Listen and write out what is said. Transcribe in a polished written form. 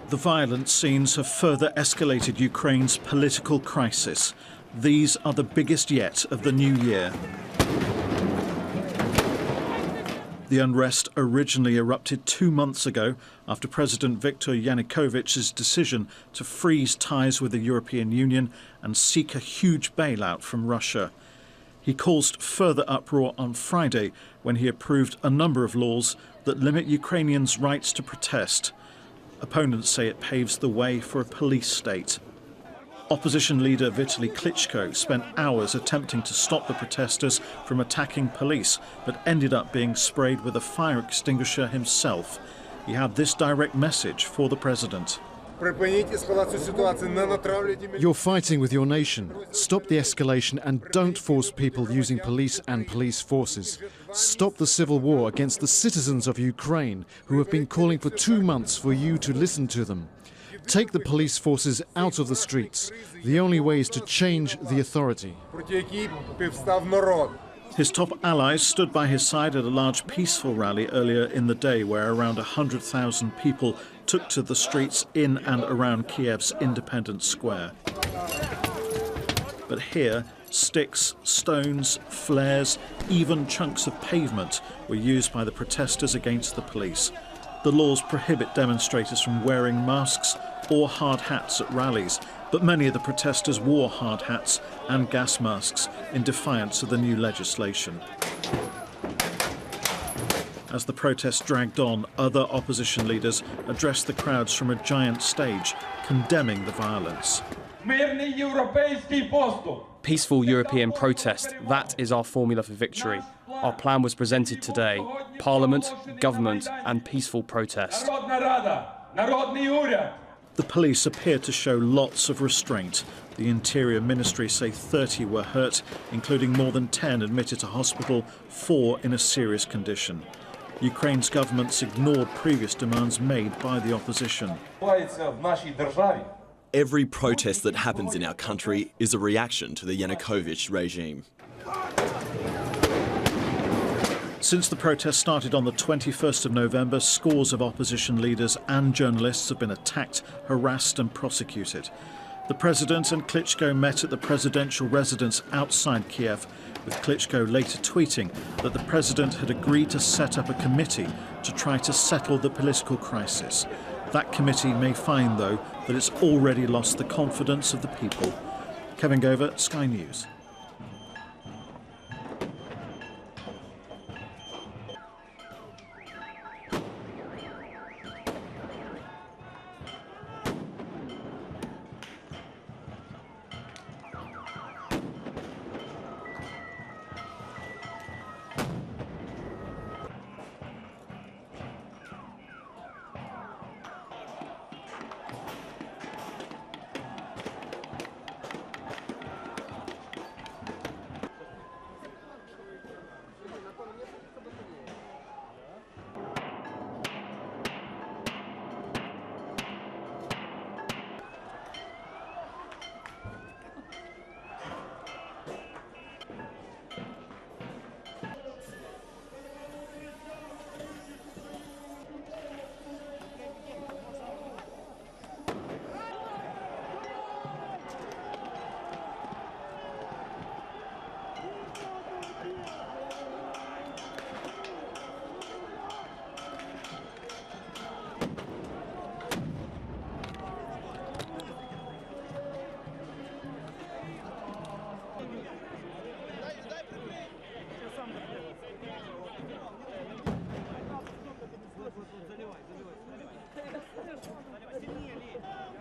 The violent scenes have further escalated Ukraine's political crisis. These are the biggest yet of the new year. The unrest originally erupted 2 months ago after President Viktor Yanukovych's decision to freeze ties with the European Union and seek a huge bailout from Russia. He caused further uproar on Friday when he approved a number of laws that limit Ukrainians' rights to protest. Opponents say it paves the way for a police state. Opposition leader Vitaly Klitschko spent hours attempting to stop the protesters from attacking police, but ended up being sprayed with a fire extinguisher himself. He had this direct message for the president. You're fighting with your nation. Stop the escalation and don't force people using police and police forces. Stop the civil war against the citizens of Ukraine who have been calling for 2 months for you to listen to them. Take the police forces out of the streets. The only way is to change the authority. His top allies stood by his side at a large peaceful rally earlier in the day where around 100,000 people took to the streets in and around Kiev's Independence Square. But here, sticks, stones, flares, even chunks of pavement were used by the protesters against the police. The laws prohibit demonstrators from wearing masks or hard hats at rallies, but many of the protesters wore hard hats and gas masks in defiance of the new legislation. As the protests dragged on, other opposition leaders addressed the crowds from a giant stage, condemning the violence. Peaceful European protest, that is our formula for victory. Our plan was presented today. Parliament, government and peaceful protest. The police appeared to show lots of restraint. The Interior Ministry say 30 were hurt, including more than 10 admitted to hospital, 4 in a serious condition. Ukraine's government's ignored previous demands made by the opposition. Every protest that happens in our country is a reaction to the Yanukovych regime. Since the protest started on the 21st of November, scores of opposition leaders and journalists have been attacked, harassed and prosecuted. The president and Klitschko met at the presidential residence outside Kiev, with Klitschko later tweeting that the president had agreed to set up a committee to try to settle the political crisis. That committee may find, though, that it's already lost the confidence of the people. Kevin Gover, Sky News.